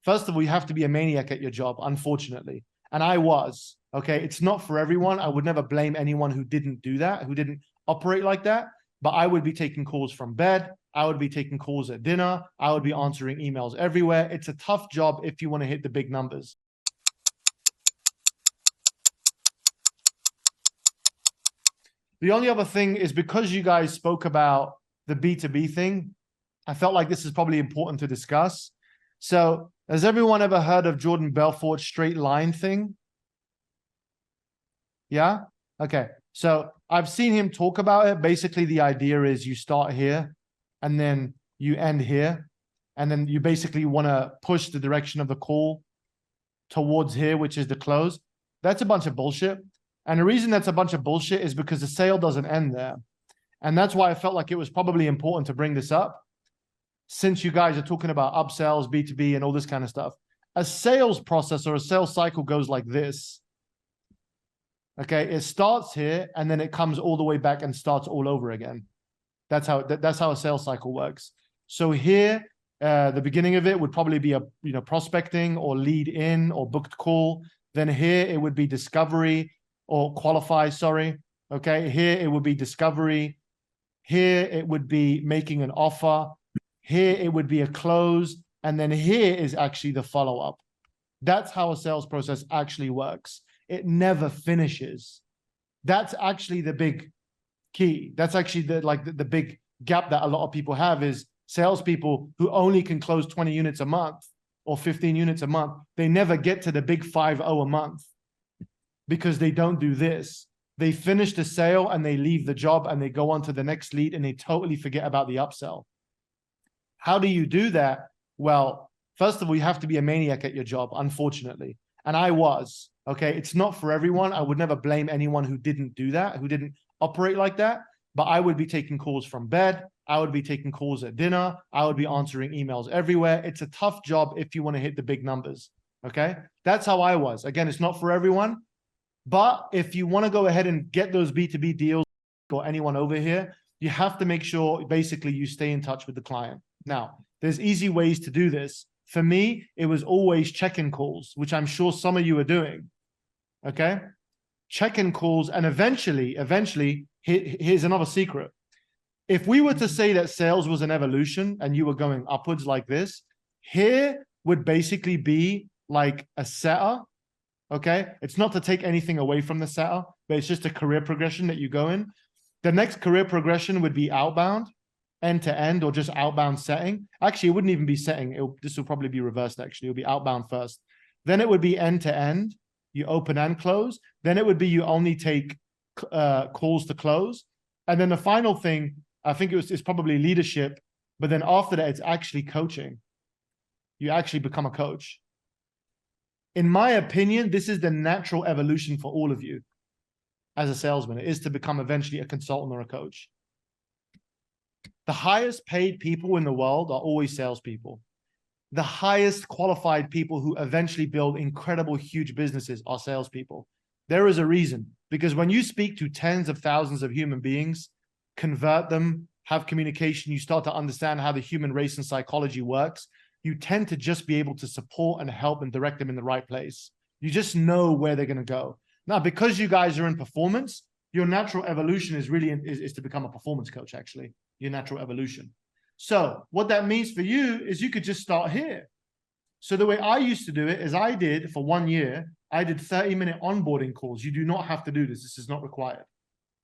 first of all, you have to be a maniac at your job, unfortunately. And I was, okay? It's not for everyone. I would never blame anyone who didn't do that, who didn't operate like that. But I would be taking calls from bed. I would be taking calls at dinner. I would be answering emails everywhere. It's a tough job if you want to hit the big numbers. The only other thing is, because you guys spoke about the B2B thing, I felt like this is probably important to discuss. So has everyone ever heard of Jordan Belfort's straight line thing? Yeah? Okay. So I've seen him talk about it. Basically, the idea is you start here and then you end here. And then you basically want to push the direction of the call towards here, which is the close. That's a bunch of bullshit. And the reason that's a bunch of bullshit is because the sale doesn't end there. And that's why I felt like it was probably important to bring this up, since you guys are talking about upsells, B2B, and all this kind of stuff. A sales process or a sales cycle goes like this. Okay, it starts here and then it comes all the way back and starts all over again. That's how a sales cycle works. So here, the beginning of it would probably be a prospecting or lead in or booked call. Then here it would be discovery or qualify, sorry. Okay, here it would be discovery. Here it would be making an offer. Here it would be a close. And then here is actually the follow-up. That's how a sales process actually works. It never finishes. That's actually the big key. That's actually the big gap that a lot of people have, is salespeople who only can close 20 units a month or 15 units a month. They never get to the big 50 a month because they don't do this. They finish the sale and they leave the job and they go on to the next lead and they totally forget about the upsell. How do you do that? Well, first of all, you have to be a maniac at your job, unfortunately. And I was, okay? It's not for everyone. I would never blame anyone who didn't do that, who didn't operate like that. But I would be taking calls from bed. I would be taking calls at dinner. I would be answering emails everywhere. It's a tough job if you want to hit the big numbers, okay? That's how I was. Again, it's not for everyone. But if you want to go ahead and get those B2B deals, or anyone over here, you have to make sure basically you stay in touch with the client. Now, there's easy ways to do this. For me, it was always check-in calls, which I'm sure some of you are doing, okay? Check-in calls, and eventually, here's another secret. If we were to say that sales was an evolution and you were going upwards like this, here would basically be like a setter, okay? It's not to take anything away from the setter, but it's just a career progression that you go in. The next career progression would be outbound, end to end, or just outbound setting. Actually, it wouldn't even be setting. This will probably be reversed, actually. It'll be outbound first. Then it would be end to end. You open and close. Then it would be you only take calls to close. And then the final thing, I think it's probably leadership. But then after that, it's actually coaching. You actually become a coach. In my opinion, this is the natural evolution for all of you as a salesman. It is to become eventually a consultant or a coach. The highest paid people in the world are always salespeople. The highest qualified people who eventually build incredible, huge businesses are salespeople. There is a reason, because when you speak to tens of thousands of human beings, convert them, have communication, you start to understand how the human race and psychology works, you tend to just be able to support and help and direct them in the right place. You just know where they're going to go. Now, because you guys are in performance, your natural evolution is really is to become a performance coach, actually, your natural evolution. So what that means for you is you could just start here. So the way I used to do it is I did, for 1 year, I did 30-minute onboarding calls. You do not have to do this. This is not required.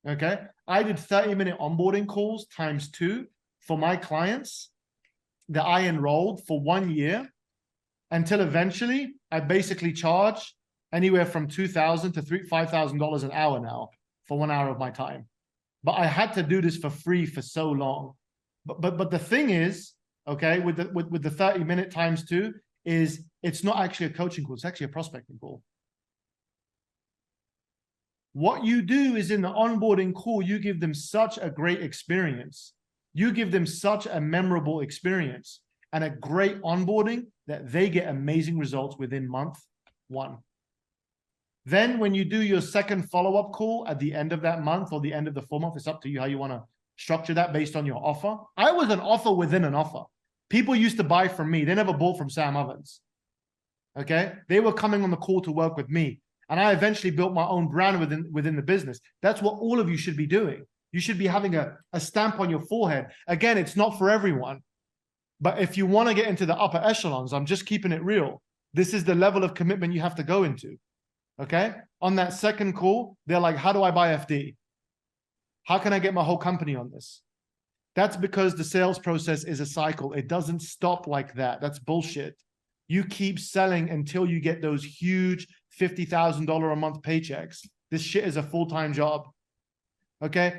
Okay. I did 30-minute onboarding calls times 2 for my clients that I enrolled for 1 year, until eventually I basically charge anywhere from $2,000 to $5,000 an hour now for 1 hour of my time. But I had to do this for free for so long. But the thing is, okay, with the 30-minute times 2, is it's not actually a coaching call, it's actually a prospecting call. What you do is in the onboarding call, you give them such a great experience. You give them such a memorable experience and a great onboarding that they get amazing results within month 1. Then when you do your second follow-up call at the end of that month or the end of the 4 month, it's up to you how you want to structure that based on your offer. I was an offer within an offer. People used to buy from me. They never bought from Sam Ovens. Okay. They were coming on the call to work with me. And I eventually built my own brand within the business. That's what all of you should be doing. You should be having a stamp on your forehead. Again, it's not for everyone. But if you want to get into the upper echelons, I'm just keeping it real. This is the level of commitment you have to go into. Okay. On that second call, they're like, how do I buy FD? How can I get my whole company on this? That's because the sales process is a cycle. It doesn't stop like that. That's bullshit. You keep selling until you get those huge $50,000 a month paychecks. This shit is a full-time job. Okay.